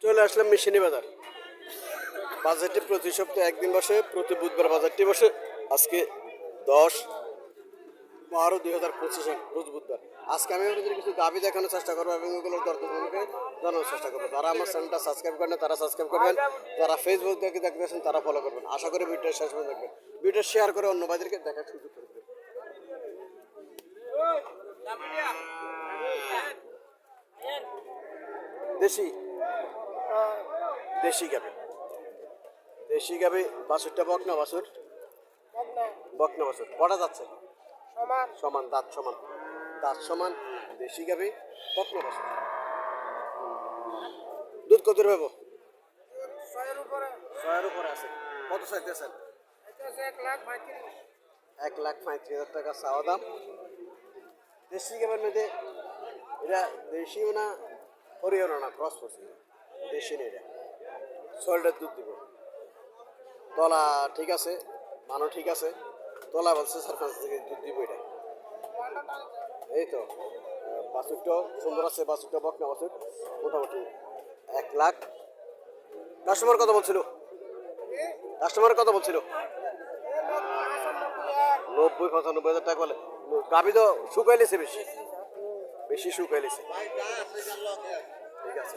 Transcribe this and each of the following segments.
চলে আসলাম মিশনি বাজার। বাজারটি প্রতি সপ্তাহে একদিন বসে, প্রতি বুধবার বাজারটি বসে। আজকে 10/12/2025 রোজ বুধবার। আজকে আমি আপনাদের কিছু গাভি দেখানোর চেষ্টা করবো এবং এগুলোর দরদামকে জানানোর চেষ্টা করবো। যারা আমার চ্যানেলটা সাবস্ক্রাইব করেন তারা সাবস্ক্রাইব করবেন, যারা ফেসবুক থেকে দেখতেছেন তারা ফলো করবেন। আশা করি ভিডিওটা শেষ পর্যন্ত দেখবেন, ভিডিও শেয়ার করে অন্য ভাইদেরকে দেখার সুযোগ করে দেবেন। দেশি দেশি গাভি, দেশি গাভি বাছুরটা বকনা বাছুর, বকনা বাছুর কটা যাচ্ছে সমান, দাঁত সমান, দাঁত সমান। দেশি গাভি বকনা বাছুর। দুধ কত পাবো? 6-এর উপরে আছে। কত চাইতেছেন? 1,35,000 টাকা চাওয়া দাম। দেশি গাভির মধ্যে এটা দেশিও না হরিয়ানা না, ক্রস করছে, দেশি নেই। এটা 6 লিটার দুধ দিব। তলা ঠিক আছে, মানও ঠিক আছে। তলা বলছে 4-5 থেকে দুধ দিব। এটা এই তো বাছুরটাও সুন্দর আছে, বাছুরটা বকনা বাছুর। মোটামুটি 1 লাখ। কাস্টমার কত বলছিল? কাস্টমার কত বলছিল? 90-95,000 টাকা বলে। গাভি তো শুকাইলেছে, বেশি বেশি শুকাইলেছে। ঠিক আছে,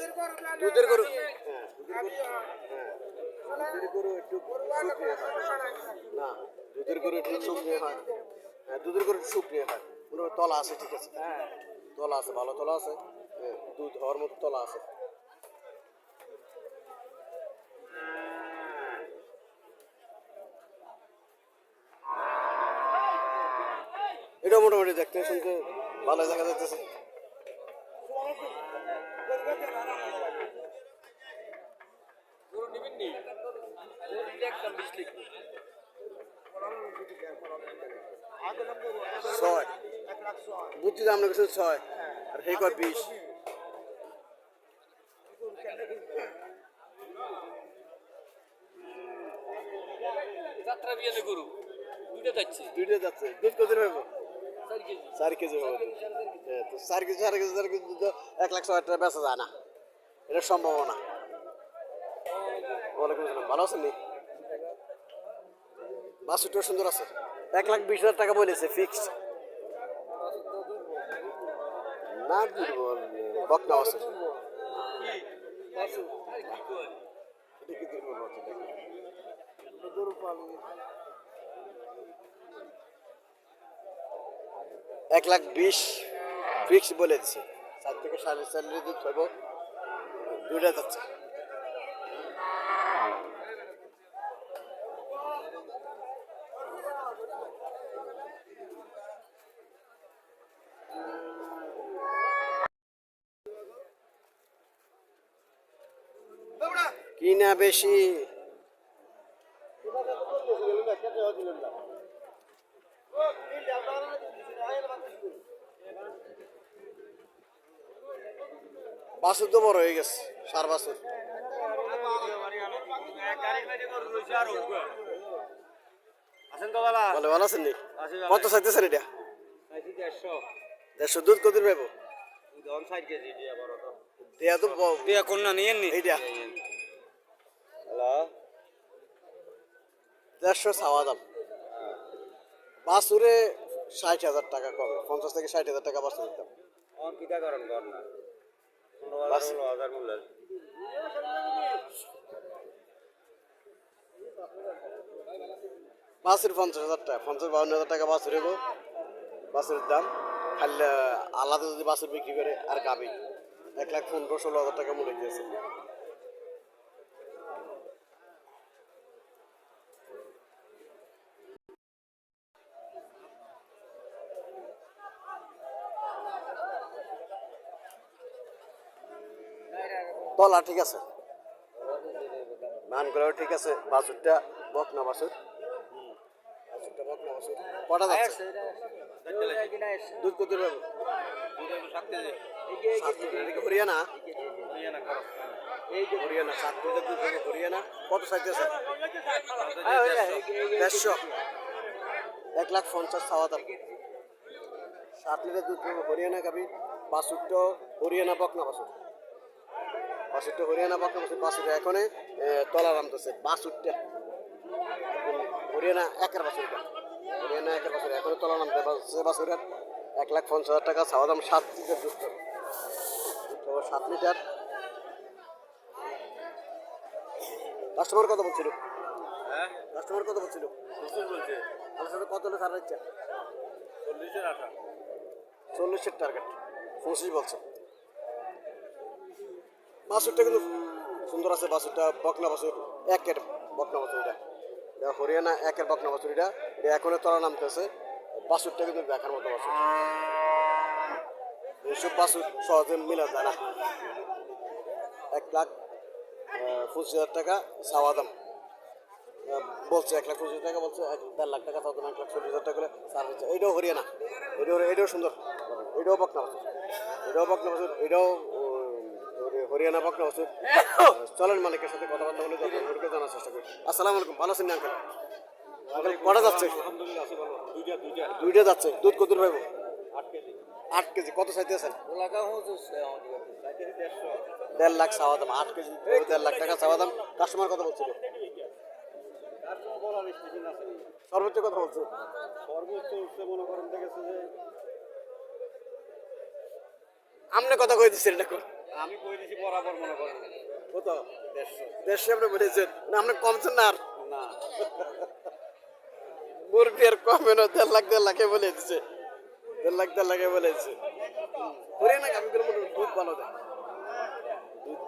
দুধের গরু। হ্যাঁ, দুধের গরু একটু শুকিয়ে হয় না, দুধের গরু একটু শুকিয়ে হয়। হ্যাঁ, দুধের গরু একটু শুকিয়ে হয়। তলা আছে, ঠিক আছে, তলা আছে, ভালো তলা আছে। দুধ হওয়ার মতো তলা আছে। এটা মোটামুটি দেখতে শুনতে ভালো দেখা যাচ্ছে। ছয় বুদ্ধি দাম লেগেছে 6 আর হে কয় 20। যাত্রা বিয়ানে গরু দুইটা যাচ্ছে। দুধ কত হবে? 4 কেজি হবে। হ্যাঁ, তো 4 কেজি 4 কেজি দুধ 1,06,000 টাকা বেচা যায় না, এটা সম্ভব না। ওয়ালাইকুম আসসালাম, ভালো আছেন? বাছুরটা সুন্দর আছে। 1,20,000 টাকা বলেছে ফিক্সড। না দুর্বল বকনা বাছুর। এটা কি দুর্বল বাছুর? 1,20,000 ফিক্স বলে দিছে। 4 থেকে 4.5 লিটার দুধ পাবো। দুইটা যাচ্ছে। কিনা বেশি। বাছুর তো বড় হয়ে গেছে, 4 বছর। ভালো আছেন নি? কত চাইতেছেন এটা? 150 দুধ কত পাবো? দেয়া তো বিয়া কোন না নিয়েন নি এইটা 150 চাওয়া দাম। বাছুরে 60,000 টাকা কমে, 50 থেকে 60,000 টাকা বাছুর দাম। বাছুর 50,000 টাকা, 50-52,000 টাকা বাছুর হবো। বাছুরের দাম খালি আলাদা যদি বাছুর বিক্রি করে আর গাবি 1,15,000-16,000 টাকা মূল্য দিয়েছে। তলা ঠিক আছে, মানগুলো ঠিক আছে। বাছুরটা বকনা বাছুর, বাছুরটা বকনা বাছুর। কটা যাচ্ছে? দুধ কত পাবো? হরিয়ানা, হরিয়ানা 7 লিটার দুধ পাবো। হরিয়ানা কত চাইতেছে? 150, 1,50,000 চাওয়া দাম। 7 লিটার দুধ পাবো। হরিয়ানা গাবি, বাছুরটা হরিয়ানা বকনা বাছুর। বাছুরটা হরিয়ানা বকনা বাছুর এখন তলা নামতেছে বাছুরটা হরিয়ানা একের বাছুরটা হরিয়ানা একের বাছুর এখন তলা নামতে বাছুরের 1,50,000 টাকা চাওয়া দাম 7 লিটার দুধ 7 লিটার কাস্টমার কত বলছিল হ্যাঁ কাস্টমার কত বলছিল প্রচুর বলছে আমার সাথে কত হলে ছাড় ইচ্ছা 40-এর আশা 40-এর টার্গেট 25 বলছে বাছুরটা কিন্তু সুন্দর আছে বাছুরটা বকনা বাছুর একের বকনা বাছুর এটা হরিয়ানা একের বকনা বাছুর এটা এখনো তলা নামতেছে বাছুরটা কিন্তু দেখার মতো বাছুর এইসব বাছুর সহজে মিলা যায় না 1,25,000 টাকা চাওয়া দাম বলছে 1,25,000 টাকা বলছে 1.5 লাখ টাকা চাওয়া দাম 1,40,000 টাকা করে সার হচ্ছে এইটাও হরিয়ানা এটাও সুন্দর এটাও বকনা বাছুর এটাও হরিয়ানা বকনা বাছুর চলেন মালিকের সাথে কথাবার্তা বলে দর্শকদেরকে জানার চেষ্টা করি আসসালামু আলাইকুম ভালো আছেন আঙ্কেল আঙ্কেল কটা যাচ্ছে আলহামদুলিল্লাহ আছে ভালো দুইটা যাচ্ছে দুধ কত পাইব 8 কেজি কত চাইতে আছেন লাগা হচ্ছে আমাদের 1.5 লাখ চাওয়া দাম 8 কেজি 1.5 লাখ টাকা চাওয়া দাম কাস্টমার কত বলছিল সর্বোচ্চ কথা বলছে সর্বোচ্চ উঠছে মনে করেন দেখেছে যে আমনে কথা কই দিচ্ছেন এটা কোন আমি কই দিছি বরাবর মনে করেন কত 150 আপনি বলেছেন না আপনি কমছেন না আর না মুরগি আর কমে না 1.5 লাখে বলে দিচ্ছে 1.5 লাখে বলে দিচ্ছে হরিয়ানা গাভিগুলো মোটামুটি দুধ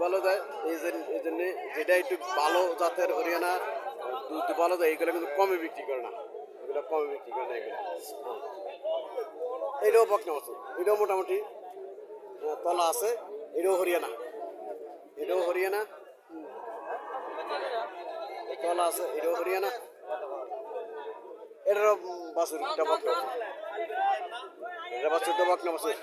ভালো দেয় এই জন্য যেটা একটু ভালো জাতের হরিয়ানা দুধ ভালো দেয় এইগুলো কিন্তু কমে বিক্রি করে না এগুলো কমে বিক্রি করে না এগুলো এটাও বকনা বাছুর এটাও মোটামুটি তলা আছে এটাও হরিয়ানা তলা আছে এটাও হরিয়ানা এটারও বাছুর এটা বকনা বাছুর এটা বাছুরটা বকনা বাছুর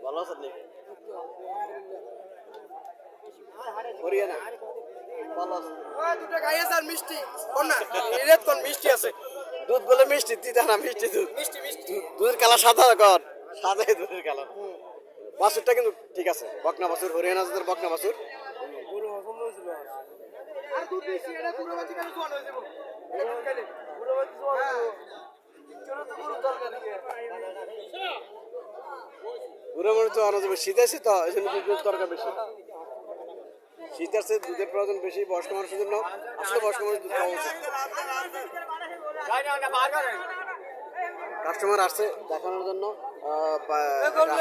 ভালো আছেন নি হরিয়ানা ভালো আছে দুটো গাই আছে আর মিষ্টি কোন না এর কোন মিষ্টি আছে দুধ বলে মিষ্টি তিতা না মিষ্টি দুধ দুধের কালার সাদা কর সাদাই দুধের কালার বাছুরটা কিন্তু ঠিক আছে বকনা বাছুর হরিয়ানা জাতের বকনা বাছুর আর দুধ বেশি এটা পুরো বাজি কেন জোয়ান হয়ে যাবো পুরো বাজি জোয়ান পুরো মনে তো অনেক শীত আছে তো এই জন্য দুধ দরকার বেশি শীত আছে দুধের প্রয়োজন বেশি বয়স্ক মানুষের জন্য আসলে বয়স্ক মানুষ দুধ খাওয়া উচিত কাস্টমার আসছে দেখানোর জন্য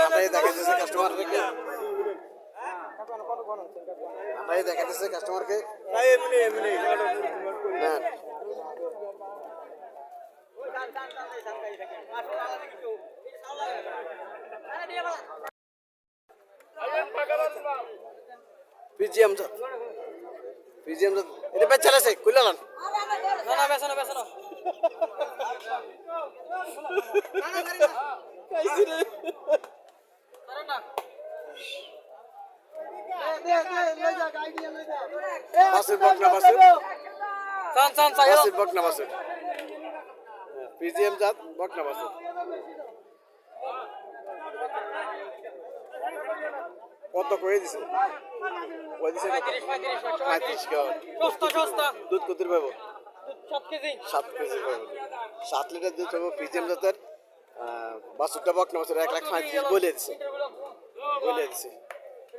হাটাই দেখা দিচ্ছে কাস্টমারকে হাটাই দেখা দিচ্ছে কাস্টমারকে হ্যাঁ পিজিএম জাত এটা বেচ চালাছে কইলালান না বেছানো কাইছি রে বাছুর বকনা বাছুর বাছুর বকনা বাছুর পিজিএম জাত বকনা বাছুর কত করে দিছে কই দিছে 35 সস্তা দুধ কত পাবো 7 কেজি 7 কেজি পাবো 7 লিটার দুধ পাবো পিজিএম জাতের বাছুরটা বকনা বাছুর 1,35,000 বলে দিছে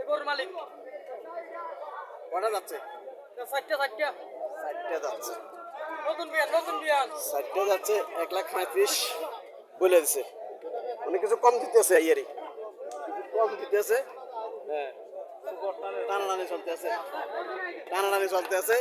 গরুর মালিক কটা যাচ্ছে 60 যাচ্ছে নতুন বিয়ান 60 যাচ্ছে 1,35,000 বলে দিছে অনেক কিছু কম দিতেছে ইয়ারি কম দিতেছে হ্যাঁ টানাটানি চলতে আছে টানাটানি চলতেছে